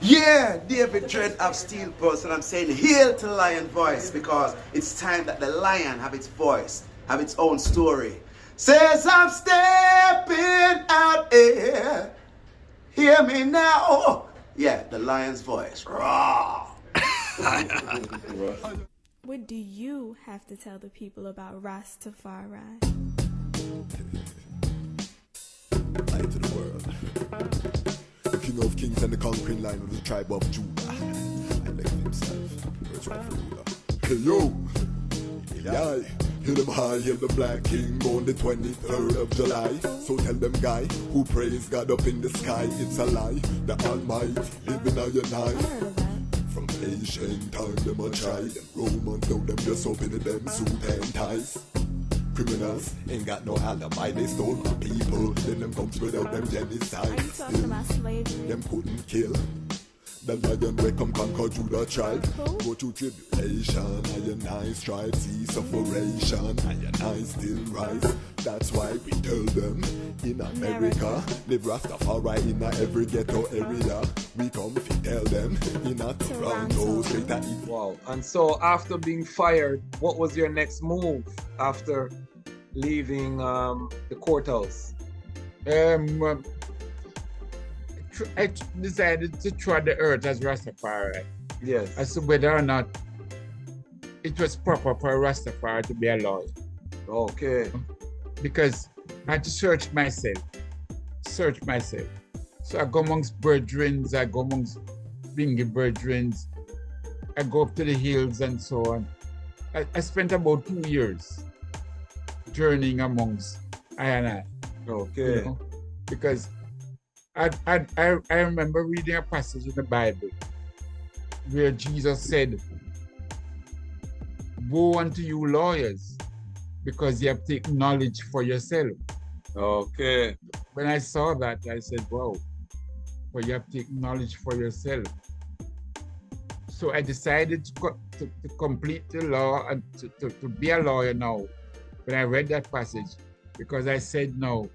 Yeah, David Dread of Steel Pulse, and I'm saying hail to Lion Voice because it's time that the lion have its voice, have its own story. Says I'm stepping out here. Hear me now. Yeah, the lion's voice. Raw. What do you have to tell the people about Rastafari? Light to the world. The king of kings and the conquering line of the tribe of Judah. Elected himself, first rightful ruler. Hey yo, Eli, hail them high, hail the black king, born the 23rd of July. So tell them guy, who praise God up in the sky, it's a lie. The Almighty living on your night. From ancient time, them a try. Them Romans know them just open them suit and ties. Criminals ain't got no alibi, they stole my people. Then them comes without them genocide. Are you talking about slavery? Them couldn't kill. The lion will come conquer Judah tribe. Go through tribulation, and I strive, see sufferation, and I still rise. That's why we tell them in America, live Rastafari in every ghetto area. We come to tell them in a Toronto, straight at it. Wow. And so after being fired, what was your next move after leaving the courthouse? I decided to try the earth as Rastafari. Yes. As to whether or not it was proper for a Rastafari to be a lawyer. Okay. Because I had to search myself. So I go amongst brethren, I go amongst Bingy brethren, I go up to the hills and so on. I spent about 2 years journeying amongst I and I. Okay. You know? Because I remember reading a passage in the Bible where Jesus said, "Woe unto you lawyers, because you have taken knowledge for yourself." Okay. When I saw that, I said, wow, but you have taken knowledge for yourself. So I decided to complete the law and to be a lawyer now. When I read that passage, because I said, no,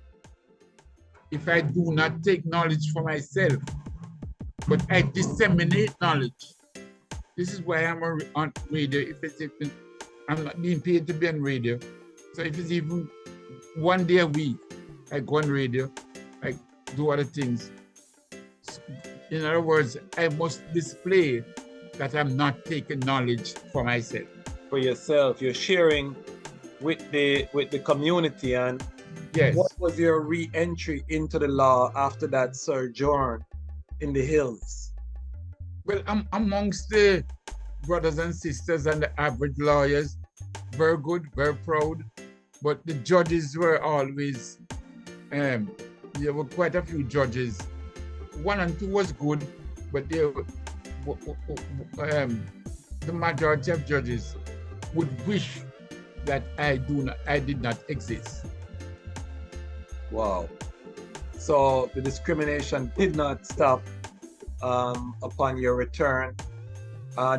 if I do not take knowledge for myself, but I disseminate knowledge, this is why I'm on radio. If I'm not being paid to be on radio, so if it's even 1 day a week, I go on radio, I do other things. In other words, I must display that I'm not taking knowledge for myself. For yourself, you're sharing with the community. And yes. What was your re-entry into the law after that sojourn in the hills? Well, I'm amongst the brothers and sisters and the average lawyers, very good, very proud. But the judges were always, there were quite a few judges. 1 and 2 was good, but they were, the majority of judges would wish that I did not exist. Wow. So the discrimination did not stop upon your return.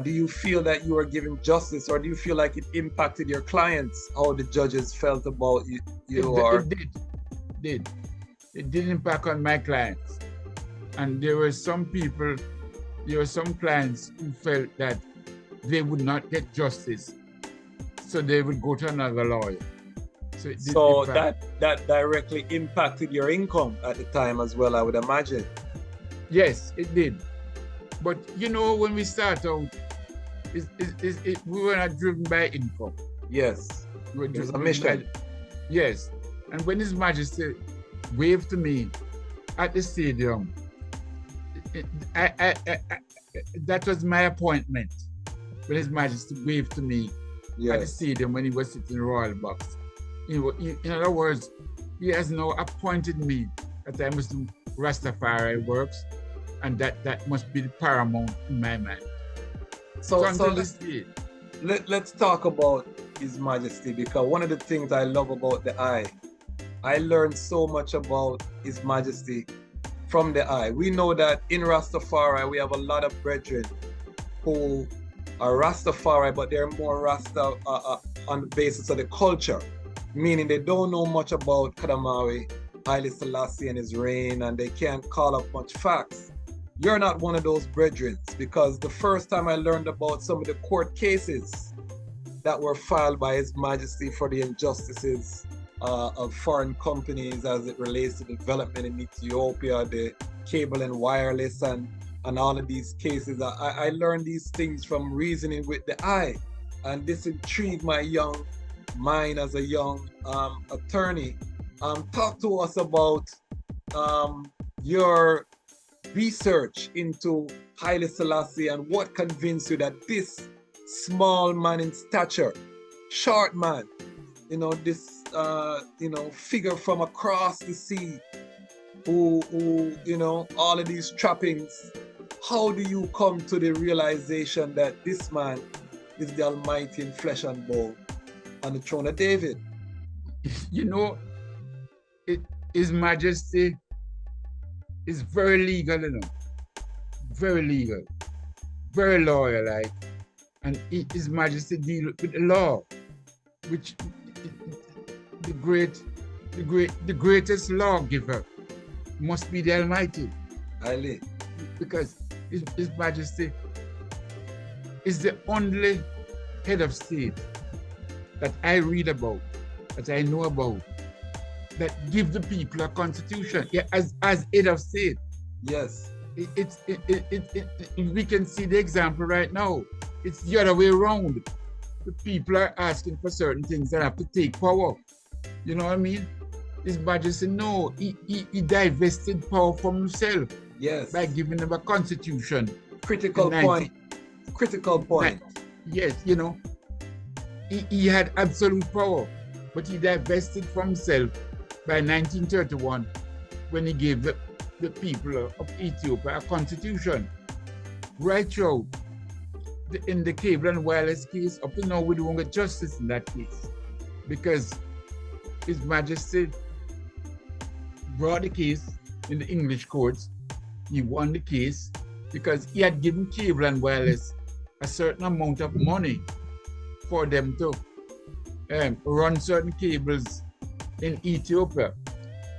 Do you feel that you were given justice, or do you feel like it impacted your clients, how the judges felt about you? It did. It did impact on my clients. And there were some clients who felt that they would not get justice, so they would go to another lawyer. So that directly impacted your income at the time as well, I would imagine. Yes, it did. But you know, when we start out, we were not driven by income. Yes, we it was a mission. Yes, and when His Majesty waved to me at the stadium, that was my appointment. When His Majesty waved to me at the stadium when he was sitting in the royal box. In other words, He has now appointed me that I must do Rastafari works, and that must be the paramount in my mind. So let's talk about His Majesty, because one of the things I love about the Eye, I learned so much about His Majesty from the Eye. We know that in Rastafari, we have a lot of brethren who are Rastafari, but they're more Rasta on the basis of the culture, meaning they don't know much about Kadamawi, Haile Selassie and his reign, and they can't call up much facts. you're not one of those brethren, because the first time I learned about some of the court cases that were filed by His Majesty for the injustices of foreign companies as it relates to development in Ethiopia, the cable and wireless, and all of these cases. I learned these things from reasoning with the eye, and this intrigued my young mind as a young attorney. Talk to us about your research into Haile Selassie and what convinced you that this small man in stature, short man, this figure from across the sea, who all of these trappings. How do you come to the realization that this man is the Almighty in flesh and bone on the throne of David? His Majesty is very legal, very legal, very loyal, like, and His Majesty deal with the law, which the greatest lawgiver must be the Almighty. Haile. Because His Majesty is the only head of state that I read about, that I know about, that give the people a constitution. Yeah, as head of state. Yes. We can see the example right now. It's the other way around. The people are asking for certain things and have to take power. You know what I mean? His Majesty, no, he divested power from himself. Yes. By giving them a constitution. Critical point. Critical point. Yes, he had absolute power, but he divested from himself by 1931 when he gave the people of Ethiopia a constitution. Right through in the cable and wireless case, up to now we don't get justice in that case, because His Majesty brought the case in the English courts. He won the case because he had given cable and wireless a certain amount of money for them to run certain cables in Ethiopia.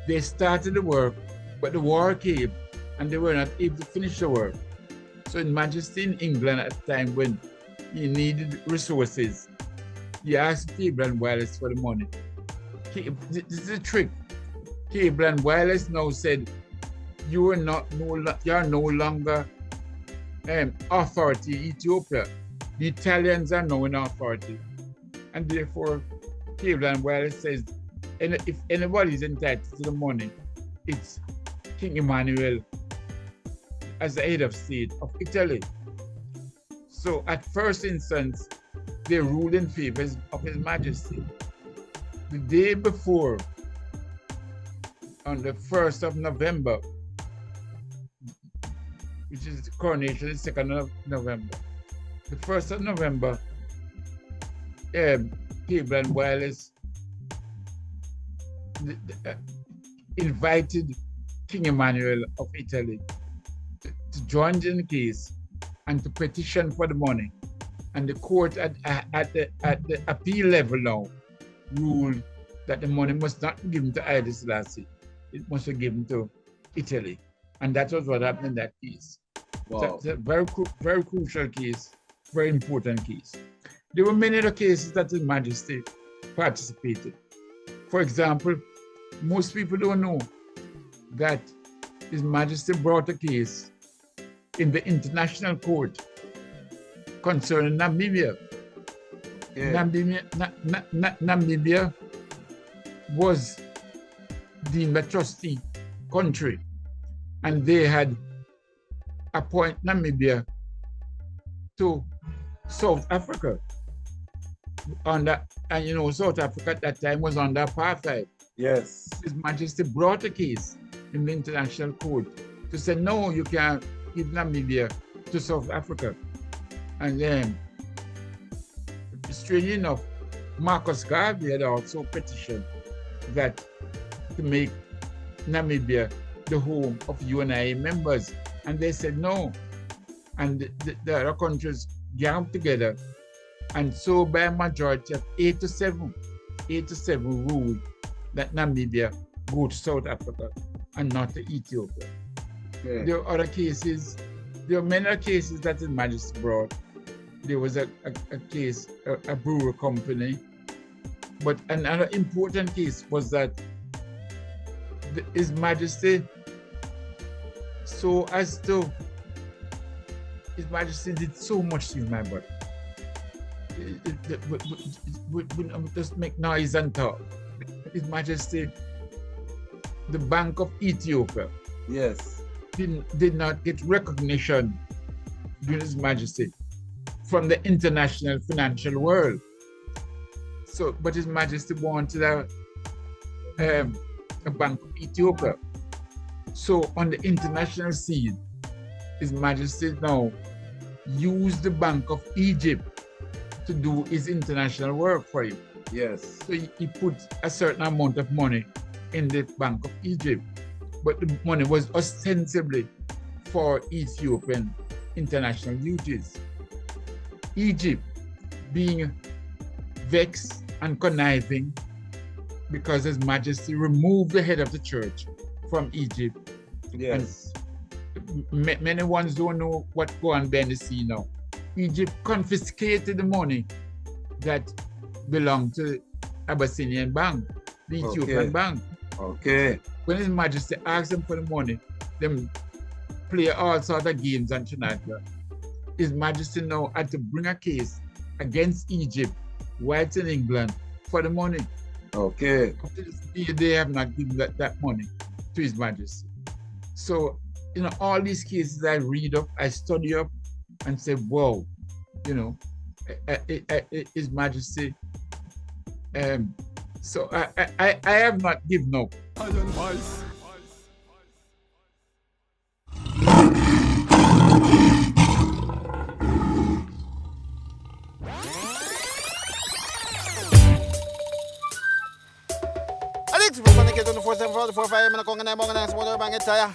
They started the work, but the war came and they were not able to finish the work. So His Majesty in England at the time, when he needed resources, he asked cable and wireless for the money. This is a trick. Cable and wireless now said, you are no longer authority in Ethiopia. The Italians are now in authority. And therefore, cable and wireless says, and if anybody is entitled to the money, it's King Emmanuel as the head of state of Italy. So at first instance, they ruled in favor of His Majesty. The day before, on the 1st of November, which is the coronation, the 2nd of November. The 1st of November, cable and wireless invited King Emmanuel of Italy to join in the case and to petition for the money. And the court at the appeal level now ruled that the money must not be given to Haile Selassie. It must be given to Italy. And that was what happened in that case. Wow. It's a very crucial case, very important case. There were many other cases that His Majesty participated. For example, most people don't know that His Majesty brought a case in the International Court concerning Namibia. Yeah. Namibia was deemed a trustee country, and they had appointed Namibia to South Africa. And South Africa at that time was under apartheid. Yes. His Majesty brought a case in the International Court to say, no, you can't give Namibia to South Africa. And then, strangely enough, Marcus Garvey had also petitioned that to make Namibia the home of UNIA members. And they said no. And the other countries gathered together. And so by a majority of 8 to 7 ruled that Namibia go to South Africa and not to Ethiopia. Okay. There are other cases. There are many other cases that His Majesty brought. There was a case, a brewer company. But another important case was that His Majesty, His Majesty did so much to my brother. We just make noise and talk. His Majesty, the Bank of Ethiopia, Yes. did not get recognition during His Majesty from the international financial world. So, but His Majesty wanted a Bank of Ethiopia. So on the international scene, His Majesty now used the Bank of Egypt to do his international work for him. Yes. So he put a certain amount of money in the Bank of Egypt, but the money was ostensibly for Ethiopian international duties. Egypt being vexed and conniving because His Majesty removed the head of the church from Egypt. Yes. And many ones don't know what go on behind the scene now. Egypt confiscated the money that belonged to Abyssinian Bank, the Ethiopian Bank. Okay. When His Majesty asked them for the money, them play all sorts of games and shenanigans. His Majesty now had to bring a case against Egypt while it's in England for the money. Okay. They have not given that money to His Majesty. So, all these cases I read up, I study up and say, wow, His Majesty. So I have not given up. Iron Vice. Alex, we're gonna get on the 4745 I'm gonna go and I'm gonna bang it tire.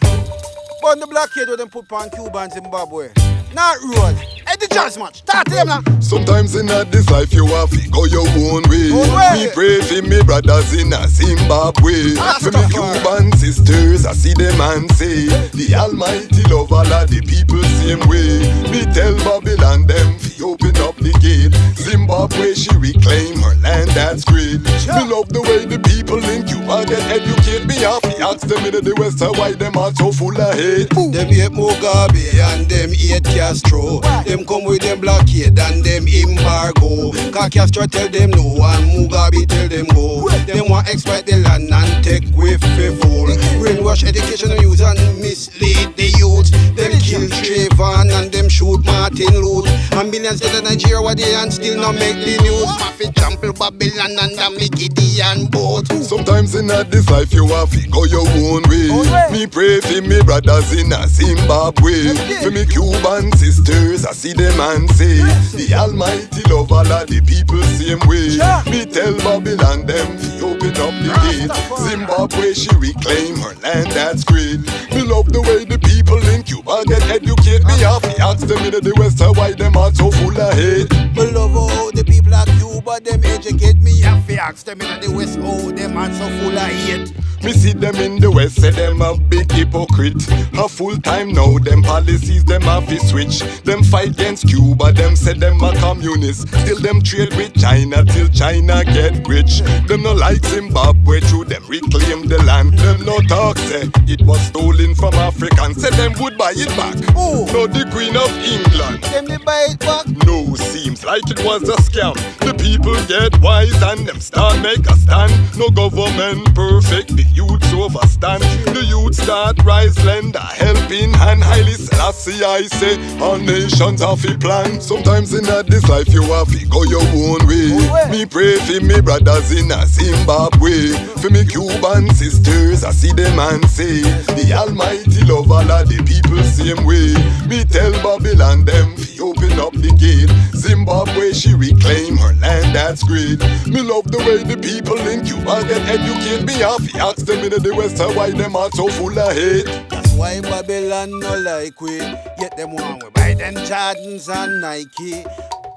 But the black kid with them put on Cuba and Zimbabwe. Not road. Hey, the Dejazmatch. Start him now. Sometimes in this life you have to go your own way. Me pray for me brothers in Zimbabwe. For me Cuban sisters, I see them and say, the Almighty love all of the people same way. Me tell Babylon them fi open up the gate. Zimbabwe she reclaim her land, that's great. Me love the way the people in Cuba get educate. Me have to ask them in the West why them are so full of hate. Them hate Mugabe and them hate Castro. Them come with them blockade and them embargo. Cause Castro tell them no and Mugabe tell them go. Them want exploit the land and take with the fool. Brainwash education and use and mislead the youth. Them kill Trayvon and them shoot Martin Luther. And millions dead in Nigeria what they and still not make the news. Mafia trample Babylon and them Gideon boat. Sometimes in this life you have to go your own way. Me pray for me brothers in Zimbabwe. For me Cuban sisters, I see them and say, the Almighty love all of the people same way. Me tell Babylon them fi open up the gate. Zimbabwe she reclaim her land, that's great. Me love the way the people in Cuba get educate. Me have to ask them in the West why them are so full of hate. Me love how the people of Cuba them educate. Me have to ask them in the West how them are so full of hate. Me see them in the West, say them a big hypocrite. A full time now, them policies them have to switch. Them fight against Cuba, them say them a communist. Still them trade with China till China get rich. Them no like Zimbabwe, true them reclaim the land. Them no talk say it was stolen from Africans. Say them would buy it back. Ooh. No the Queen of England. Them they buy it back. No, seems like it was a scam. The people get wise and them start make a stand. No government perfect, the youths overstand. The youth start rise, lend a helping hand. Haile Selassie I say, all nations have a plan. Sometimes in this life you have to go your own way. Me pray for me brothers in Zimbabwe. For me Cuban sisters, I see them and say, the Almighty love all of the people same way. Me tell Babylon them fi open up the gate. Zimbabwe she reclaim her land, that's great. Me love the way the people in Cuba get educate. Me have to ask them in the West why them are so full of hate. That's why Babylon no like we. Yet them want we buy them Jordans and Nike.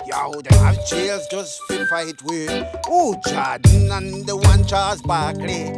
Yo, them have jails just fit fight with. Ooh, Jordan and the one Charles Barkley.